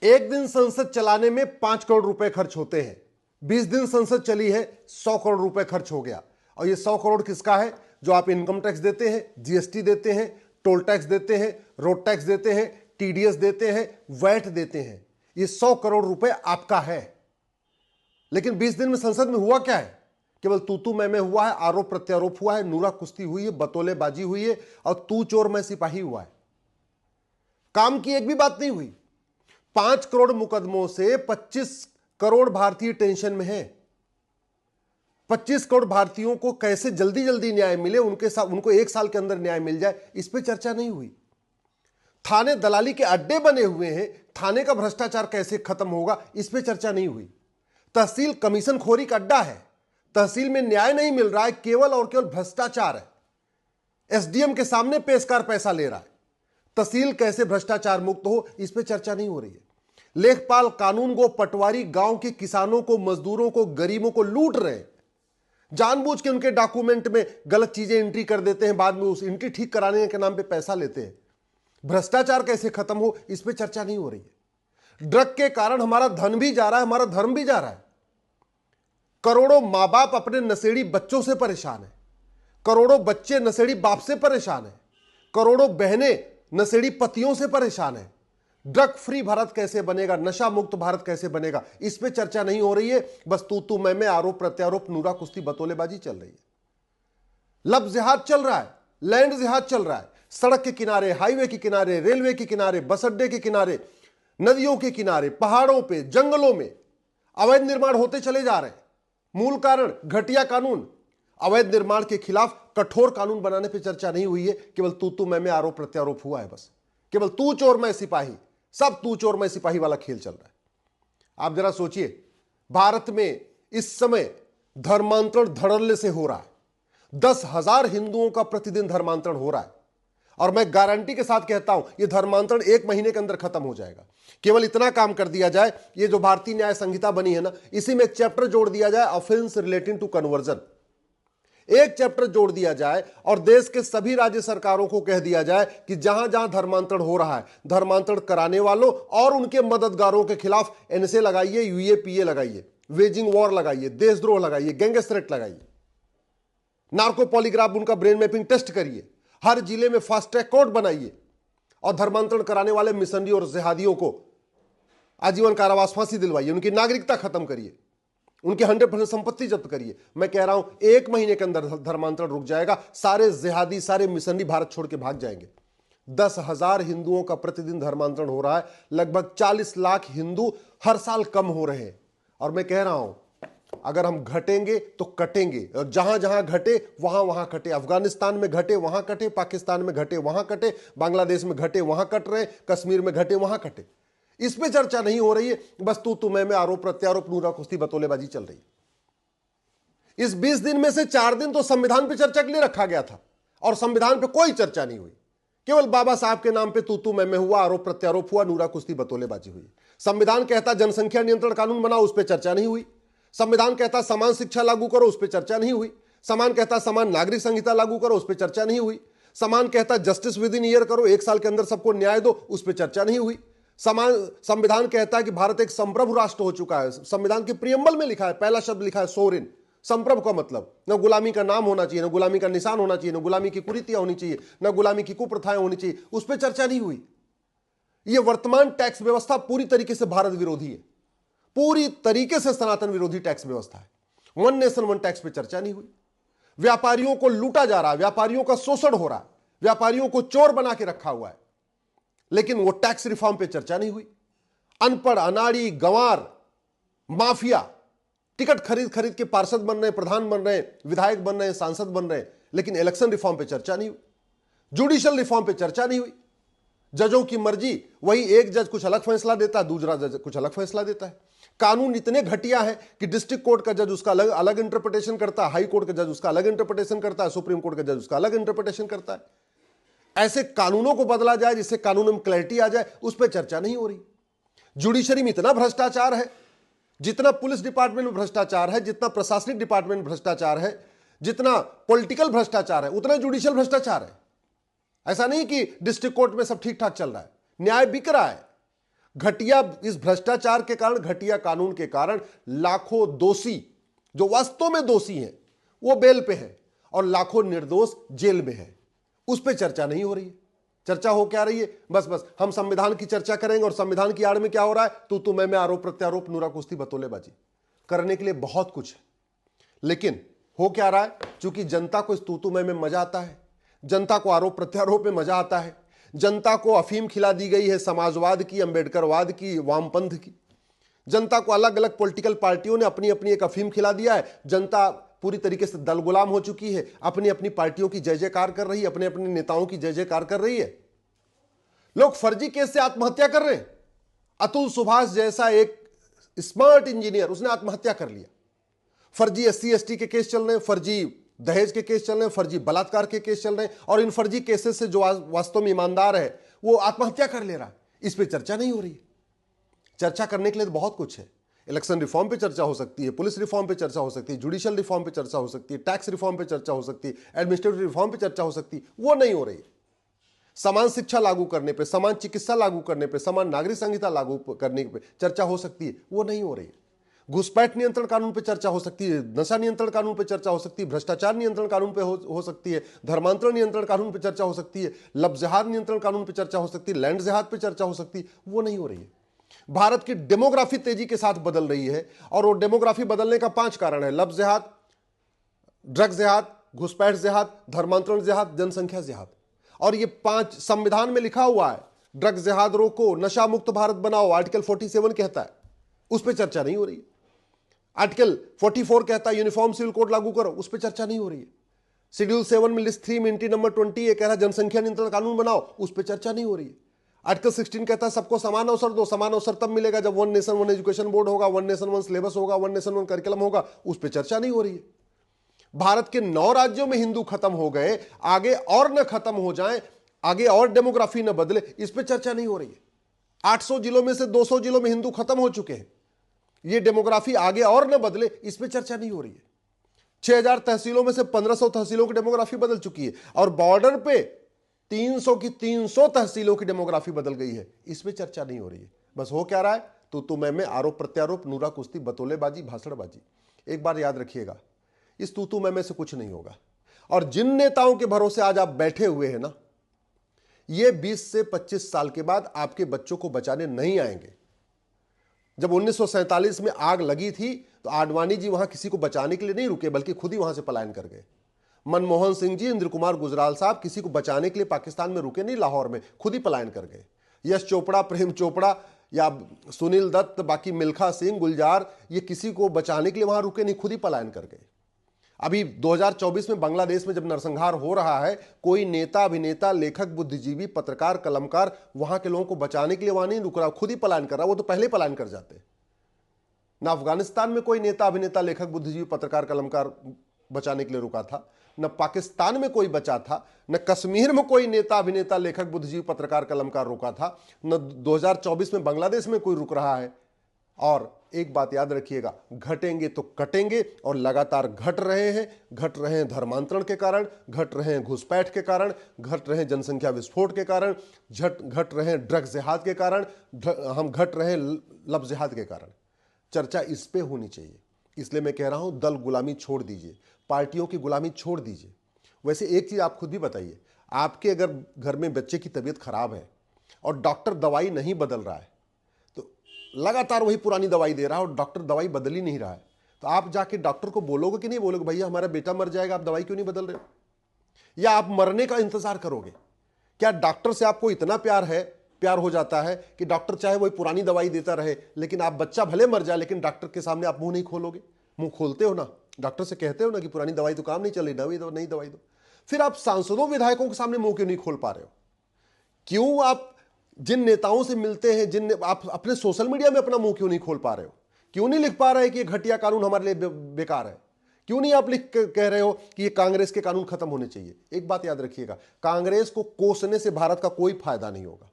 एक दिन संसद चलाने में 5 करोड़ रुपए खर्च होते हैं। 20 दिन संसद चली है, 100 करोड़ रुपए खर्च हो गया। और ये 100 करोड़ किसका है? जो आप इनकम टैक्स देते हैं, जीएसटी देते हैं, टोल टैक्स देते हैं, रोड टैक्स देते हैं, टीडीएस देते हैं, वैट देते हैं। ये 100 करोड़ रुपए आपका है। लेकिन 20 दिन में संसद में हुआ क्या है? केवल तू मैं हुआ है, आरोप प्रत्यारोप हुआ है, नूरा कुश्ती हुई है, बतौलेबाजी हुई है और तू चोर मैं सिपाही हुआ है। काम की एक भी बात नहीं हुई। 5 करोड़ मुकदमों से 25 करोड़ भारतीय टेंशन में है। 25 करोड़ भारतीयों को कैसे जल्दी जल्दी न्याय मिले, उनके साथ उनको 1 साल के अंदर न्याय मिल जाए, इस पर चर्चा नहीं हुई। थाने दलाली के अड्डे बने हुए हैं, थाने का भ्रष्टाचार कैसे खत्म होगा, इस पर चर्चा नहीं हुई। तहसील कमीशन खोरी का अड्डा है, तहसील में न्याय नहीं मिल रहा है, केवल और केवल भ्रष्टाचार है। एसडीएम के सामने पेशकार पैसा ले रहा है। तहसील कैसे भ्रष्टाचार मुक्त हो, इस पर चर्चा नहीं हो रही है। लेखपाल कानून को पटवारी गांव के किसानों को, मजदूरों को, गरीबों को लूट रहे हैं। जानबूझ के उनके डॉक्यूमेंट में गलत चीजें एंट्री कर देते हैं, बाद में उस एंट्री ठीक कराने के नाम पे पैसा लेते हैं। भ्रष्टाचार कैसे खत्म हो, इस पे चर्चा नहीं हो रही है। ड्रग के कारण हमारा धन भी जा रहा है, हमारा धर्म भी जा रहा है। करोड़ों मां बाप अपने नशेड़ी बच्चों से परेशान है। करोड़ों बच्चे नशेड़ी बाप से परेशान है। करोड़ों बहनें नशेड़ी पतियों से परेशान है। ड्रग फ्री भारत कैसे बनेगा, नशा मुक्त भारत कैसे बनेगा, इस पे चर्चा नहीं हो रही है। बस तू मैं आरोप प्रत्यारोप, नूरा कुश्ती, बतौलेबाजी चल रही है। लब जिहाद चल रहा है, लैंड जिहाद चल रहा है। सड़क के किनारे, हाईवे के किनारे, रेलवे के किनारे, बस अड्डे के किनारे, नदियों के किनारे, पहाड़ों पे, जंगलों में अवैध निर्माण होते चले जा रहे हैं। मूल कारण घटिया कानून। अवैध निर्माण के खिलाफ कठोर कानून बनाने पर चर्चा नहीं हुई है। केवल तू मैं आरोप प्रत्यारोप हुआ है। बस केवल तू चोर मैं सिपाही, सब तू चोर मैं सिपाही वाला खेल चल रहा है। आप जरा सोचिए, भारत में इस समय धर्मांतरण धड़ल्ले से हो रहा है। 10,000 हिंदुओं का प्रतिदिन धर्मांतरण हो रहा है। और मैं गारंटी के साथ कहता हूं, यह धर्मांतरण 1 महीने के अंदर खत्म हो जाएगा। केवल इतना काम कर दिया जाए, ये जो भारतीय न्याय संहिता बनी है ना, इसी में एक चैप्टर जोड़ दिया जाए, ऑफेंस रिलेटिंग टू कन्वर्जन। एक चैप्टर जोड़ दिया जाए और देश के सभी राज्य सरकारों को कह दिया जाए कि जहां जहां धर्मांतरण हो रहा है, धर्मांतरण कराने वालों और उनके मददगारों के खिलाफ एनएसए लगाइए, यूएपीए लगाइए, वेजिंग वॉर लगाइए, देशद्रोह लगाइए, गैंगस्टर एक्ट लगाइए, नार्को पॉलीग्राफ, उनका ब्रेन मैपिंग टेस्ट करिए, हर जिले में फास्ट ट्रैक कोर्ट बनाइए और धर्मांतरण कराने वाले मिशनरी और जिहादियों को आजीवन कारावास, फांसी दिलवाइए, उनकी नागरिकता खत्म करिए, उनकी 100% संपत्ति जब्त करिए। मैं कह रहा हूं 1 महीने के अंदर धर्मांतरण रुक जाएगा। सारे जिहादी, सारे मिशनरी भारत छोड़ के भाग जाएंगे। 10,000 हिंदुओं का प्रतिदिन धर्मांतरण हो रहा है। लगभग 40 लाख हिंदू हर साल कम हो रहे हैं। और मैं कह रहा हूं, अगर हम घटेंगे तो कटेंगे, और जहां जहां घटे वहां वहां कटे। अफगानिस्तान में घटे वहां कटे, पाकिस्तान में घटे वहां कटे, बांग्लादेश में घटे वहां कट रहे, कश्मीर में घटे वहां कटे। इस पे चर्चा नहीं हो रही है। बस तू मैं आरोप प्रत्यारोप, नूरा कुश्ती, बतौलेबाजी चल रही है। इस 20 दिन में से 4 दिन तो संविधान पे चर्चा के लिए रखा गया था और संविधान पे कोई चर्चा नहीं हुई। केवल बाबा साहब के नाम पे तू मैं हुआ, आरोप प्रत्यारोप हुआ, नूरा कुश्ती, बतौलेबाजी हुई। संविधान कहता जनसंख्या नियंत्रण कानून बनाओ, उस पर चर्चा नहीं हुई। संविधान कहता समान शिक्षा लागू करो, उस पर चर्चा नहीं हुई। समान कहता समान नागरिक संहिता लागू करो, उस पर चर्चा नहीं हुई। समान कहता जस्टिस विद इन ईयर करो, 1 साल के अंदर सबको न्याय दो, उस पर चर्चा नहीं हुई। संविधान कहता है कि भारत एक संप्रभु राष्ट्र हो चुका है। संविधान के प्रियम्बल में लिखा है, पहला शब्द लिखा है सोरेन। संप्रभु का मतलब न गुलामी का नाम होना चाहिए, न गुलामी का निशान होना चाहिए, न गुलामी की कुरीतियां होनी चाहिए, न गुलामी की कुप्रथाएं होनी चाहिए। उस पर चर्चा नहीं हुई। यह वर्तमान टैक्स व्यवस्था पूरी तरीके से भारत विरोधी है, पूरी तरीके से सनातन विरोधी टैक्स व्यवस्था है। 1 नेशन 1 टैक्स पे चर्चा नहीं हुई। व्यापारियों को लूटा जा रहा है, व्यापारियों का शोषण हो रहा है, व्यापारियों को चोर बना के रखा हुआ है, लेकिन वो टैक्स रिफॉर्म पे चर्चा नहीं हुई। अनपढ़, अनाड़ी, गंवार, माफिया टिकट खरीद खरीद के पार्षद बन रहे, प्रधान बन रहे, विधायक बन रहे, सांसद बन रहे, लेकिन इलेक्शन रिफॉर्म पे चर्चा नहीं हुई। जुडिशियल रिफॉर्म पे चर्चा नहीं हुई। जजों की मर्जी, वही एक जज कुछ अलग फैसला देता है, दूसरा जज कुछ अलग फैसला देता है। कानून इतने घटिया है कि डिस्ट्रिक्ट कोर्ट का जज उसका अलग अलग इंटरप्रिटेशन करता है, हाई कोर्ट का जज उसका अलग इंटरप्रिटेशन करता है, सुप्रीम कोर्ट का जज उसका अलग इंटरप्रिटेशन करता है। ऐसे कानूनों को बदला जाए जिससे कानून में क्लैरिटी आ जाए, उस पर चर्चा नहीं हो रही। जुडिशरी में इतना भ्रष्टाचार है, जितना पुलिस डिपार्टमेंट में भ्रष्टाचार है, जितना प्रशासनिक डिपार्टमेंट में भ्रष्टाचार है, जितना पॉलिटिकल भ्रष्टाचार है, उतना जुडिशियल भ्रष्टाचार है। ऐसा नहीं कि डिस्ट्रिक्ट कोर्ट में सब ठीक ठाक चल रहा है, न्याय बिक रहा है। घटिया इस भ्रष्टाचार के कारण, घटिया कानून के कारण लाखों दोषी जो वास्तव में दोषी हैं वो बेल पे हैं और लाखों निर्दोष जेल में हैं। उस पर चर्चा नहीं हो रही है। चर्चा हो क्या रही है? बस हम संविधान की चर्चा करेंगे और संविधान की आड़ में क्या हो रहा है? तू मैं आरोप प्रत्यारोप, नूरा कुश्ती, बतौलेबाजी। करने के लिए बहुत कुछ है, लेकिन हो क्या रहा है? चूंकि जनता को इस तू मैं में मजा आता है, जनता को आरोप प्रत्यारोप में मजा आता है, जनता को अफीम खिला दी गई है समाजवाद की, अंबेडकरवाद की, वामपंथ की। जनता को अलग अलग पॉलिटिकल पार्टियों ने अपनी अपनी एक अफीम खिला दिया है। जनता पूरी तरीके से दल गुलाम हो चुकी है, अपनी अपनी पार्टियों की जय जयकार कर रही है, अपने अपने नेताओं की जय जयकार कर रही है। लोग फर्जी केस से आत्महत्या कर रहे हैं। अतुल सुभाष जैसा एक स्मार्ट इंजीनियर, उसने आत्महत्या कर लिया। फर्जी SC ST के केस चल रहे हैं, फर्जी दहेज के केस चल रहे हैं, फर्जी बलात्कार के केस चल रहे हैं, और इन फर्जी केसेस से जो वास्तव में ईमानदार है वो आत्महत्या कर ले रहा है। इस पर चर्चा नहीं हो रही है। चर्चा करने के लिए तो बहुत कुछ है। इलेक्शन रिफॉर्म पे चर्चा हो सकती है, पुलिस रिफॉर्म पे चर्चा हो सकती है, जुडिशियल रिफॉर्म पे चर्चा हो सकती है, टैक्स रिफॉर्म पे चर्चा हो सकती है, एडमिनिस्ट्रेटिव रिफॉर्म पे चर्चा हो सकती है। वो नहीं हो रही है। समान शिक्षा लागू करने पे, समान चिकित्सा लागू करने पे, समान नागरिक संहिता लागू करने पे चर्चा हो सकती है। वो नहीं हो रही है। घुसपैठ नियंत्रण कानून पे चर्चा हो सकती है, नशा नियंत्रण कानून पे चर्चा हो सकती है, भ्रष्टाचार नियंत्रण कानून पे हो सकती है, धर्मांतरण नियंत्रण कानून पे चर्चा हो सकती है, लव जिहाद नियंत्रण कानून पे चर्चा हो सकती है, लैंड जिहाद पे चर्चा हो सकती है। वो नहीं हो रही है। भारत की डेमोग्राफी तेजी के साथ बदल रही है, और वो डेमोग्राफी बदलने का 5 कारण है: लव जिहाद, ड्रग जिहाद, घुसपैठ जिहाद, धर्मांतरण जिहाद, जनसंख्या जिहाद। और ये 5 संविधान में लिखा हुआ है। ड्रग जिहाद रोको, नशा मुक्त भारत बनाओ, आर्टिकल 47 कहता है। उस पर चर्चा नहीं हो रही है। आर्टिकल 44 कहता है यूनिफॉर्म सिविल कोड लागू करो, उस पर चर्चा नहीं हो रही है। शेड्यूल 7 में लिस्ट 3 में एंट्री नंबर 20 ये कह रहा है जनसंख्या नियंत्रण कानून बनाओ, उस पर चर्चा नहीं हो रही है। आर्टिकल 16 कहता है सबको समान अवसर दो। समान अवसर तब मिलेगा जब 1 नेशन 1 एजुकेशन बोर्ड होगा, 1 नेशन 1 सिलेबस होगा, 1 नेशन 1 करिकुलम होगा। उस पर चर्चा नहीं हो रही है। भारत के 9 राज्यों में हिंदू खत्म हो गए, आगे और न खत्म हो जाएं, आगे और डेमोग्राफी न बदले, इस पर चर्चा नहीं हो रही है। 800 जिलों में से 200 जिलों में हिंदू खत्म हो चुके हैं। ये डेमोग्राफी आगे और न बदले, इस पर चर्चा नहीं हो रही है। 6000 तहसीलों में से 1500 तहसीलों की डेमोग्राफी बदल चुकी है, और बॉर्डर पे 300 की 300 तहसीलों की डेमोग्राफी बदल गई है। इस पर चर्चा नहीं हो रही है। बस हो क्या रहा है? तू मैं में, आरोप प्रत्यारोप, नूरा कुश्ती, बतौलेबाजी, भाषणबाजी। एक बार याद रखिएगा, इस तू मैं में से कुछ नहीं होगा। और जिन नेताओं के भरोसे आज आप बैठे हुए हैं ना, ये 20 से 25 साल के बाद आपके बच्चों को बचाने नहीं आएंगे। जब 1947 में आग लगी थी तो आडवाणी जी वहां किसी को बचाने के लिए नहीं रुके, बल्कि खुद ही वहां से पलायन कर गए। मनमोहन सिंह जी, इंद्र कुमार गुजराल साहब किसी को बचाने के लिए पाकिस्तान में रुके नहीं, लाहौर में खुद ही पलायन कर गए। यश चोपड़ा, प्रेम चोपड़ा या सुनील दत्त, बाकी मिल्खा सिंह, गुलजार, ये किसी को बचाने के लिए वहां रुके नहीं, खुद ही पलायन कर गए। अभी 2024 में बांग्लादेश में जब नरसंहार हो रहा है, कोई नेता, अभिनेता, लेखक, बुद्धिजीवी, पत्रकार, कलमकार वहां के लोगों को बचाने के लिए वहां नहीं रुक रहा, खुद ही पलायन कर रहा। वो तो पहले पलायन कर जाते। ना अफगानिस्तान में कोई नेता, अभिनेता, लेखक, बुद्धिजीवी, पत्रकार, कलमकार बचाने के लिए रुका था, न पाकिस्तान में कोई बचा था, न कश्मीर में कोई नेता, अभिनेता, लेखक, बुद्धिजीवी, पत्रकार, कलमकार रुका था, न 2024 में बांग्लादेश में कोई रुक रहा है। और एक बात याद रखिएगा, घटेंगे तो कटेंगे, और लगातार घट रहे हैं। घट रहे हैं धर्मांतरण के कारण, घट रहे हैं घुसपैठ के कारण, घट रहे हैं जनसंख्या विस्फोट के कारण, घट रहे हैं ड्रग जिहाद के कारण, हम घट रहे हैं लव जिहाद के कारण। चर्चा इस पे होनी चाहिए। इसलिए मैं कह रहा हूं, दल गुलामी छोड़ दीजिए, पार्टियों की गुलामी छोड़ दीजिए। वैसे एक चीज आप खुद भी बताइए, आपके अगर घर में बच्चे की तबीयत खराब है और डॉक्टर दवाई नहीं बदल रहा है, तो लगातार वही पुरानी दवाई दे रहा है और डॉक्टर दवाई बदल ही नहीं रहा है, तो आप जाके डॉक्टर को बोलोगे कि नहीं बोलोगे, भैया हमारा बेटा मर जाएगा, आप दवाई क्यों नहीं बदल रहे हो? या आप मरने का इंतजार करोगे? क्या डॉक्टर से आपको इतना प्यार हो जाता है कि डॉक्टर चाहे वही पुरानी दवाई देता रहे, लेकिन आप बच्चा भले मर जाए लेकिन डॉक्टर के सामने आप मुंह नहीं खोलोगे? मुंह खोलते हो ना, डॉक्टर से कहते हो ना कि पुरानी दवाई तो काम नहीं चल रही, नई दवाई दो। फिर आप सांसदों, विधायकों के सामने मुंह क्यों नहीं खोल पा रहे हो? क्यों आप जिन नेताओं से मिलते हैं, आप अपने सोशल मीडिया में अपना मुंह क्यों नहीं खोल पा रहे हो? क्यों नहीं लिख पा रहे कि ये घटिया कानून हमारे लिए बेकार है? क्यों नहीं आप लिख कह रहे हो कि ये कांग्रेस के कानून खत्म होने चाहिए? एक बात याद रखिएगा, कांग्रेस को कोसने से भारत का कोई फायदा नहीं होगा।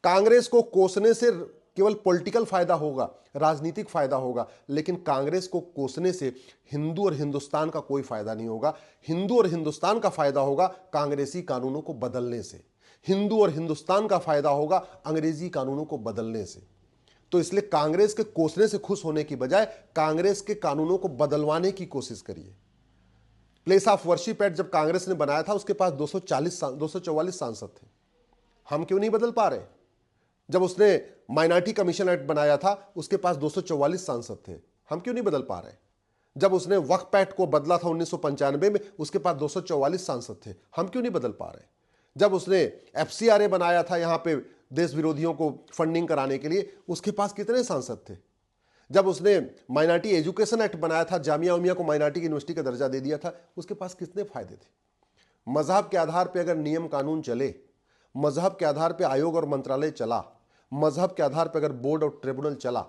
कांग्रेस को कोसने से केवल पॉलिटिकल फायदा होगा, राजनीतिक फायदा होगा, लेकिन कांग्रेस को कोसने से हिंदू और हिंदुस्तान का कोई फायदा नहीं होगा। हिंदू और हिंदुस्तान का फायदा होगा कांग्रेसी कानूनों को बदलने से। हिंदू और हिंदुस्तान का फायदा होगा अंग्रेजी कानूनों को बदलने से। तो इसलिए कांग्रेस के कोसने से खुश होने की बजाय कांग्रेस के कानूनों को बदलवाने की कोशिश करिए। प्लेस ऑफ वर्शिप एक्ट जब कांग्रेस ने बनाया था उसके पास 244 सांसद थे, हम क्यों नहीं बदल पा रहे? जब उसने माइनॉरिटी कमीशन एक्ट बनाया था उसके पास 244 सांसद थे, हम क्यों नहीं बदल पा रहे? जब उसने वक्फ एक्ट को बदला था 1995 में उसके पास 244 सांसद थे, हम क्यों नहीं बदल पा रहे? जब उसने एफसीआरए बनाया था यहां पे देश विरोधियों को फंडिंग कराने के लिए, उसके पास कितने सांसद थे? जब उसने माइनॉरिटी एजुकेशन एक्ट बनाया था, जामिया उमिया को माइनॉरिटी यूनिवर्सिटी का दर्जा दे दिया था, उसके पास कितने फायदे थे? मजहब के आधार पर अगर नियम कानून चले, मजहब के आधार पर आयोग और मंत्रालय चला, मजहब के आधार पर अगर बोर्ड और ट्रिब्यूनल चला,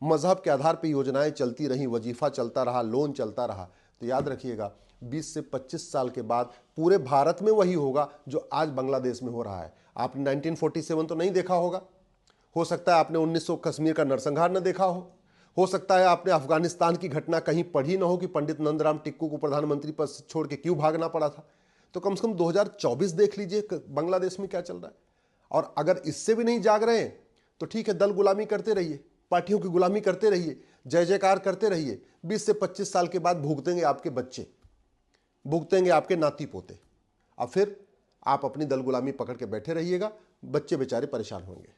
मजहब के आधार पर योजनाएं चलती रहीं, वजीफा चलता रहा, लोन चलता रहा, तो याद रखिएगा 20 से 25 साल के बाद पूरे भारत में वही होगा जो आज बांग्लादेश में हो रहा है। आपने 1947 तो नहीं देखा होगा, हो सकता है आपने 1900 कश्मीर का नरसंहार न देखा हो सकता है आपने अफगानिस्तान की घटना कहीं पढ़ी ना हो कि पंडित नंदराम टिक्कू को प्रधानमंत्री पद से छोड़ के क्यों भागना पड़ा था। तो कम से कम 2024 देख लीजिए बांग्लादेश में क्या चल रहा है। और अगर इससे भी नहीं जाग रहे हैं तो ठीक है, दल गुलामी करते रहिए, पार्टियों की गुलामी करते रहिए, जय जयकार करते रहिए। 20 से 25 साल के बाद भुगतेंगे आपके बच्चे, भुगतेंगे आपके नाती पोते। अब फिर आप अपनी दल गुलामी पकड़ के बैठे रहिएगा, बच्चे बेचारे परेशान होंगे।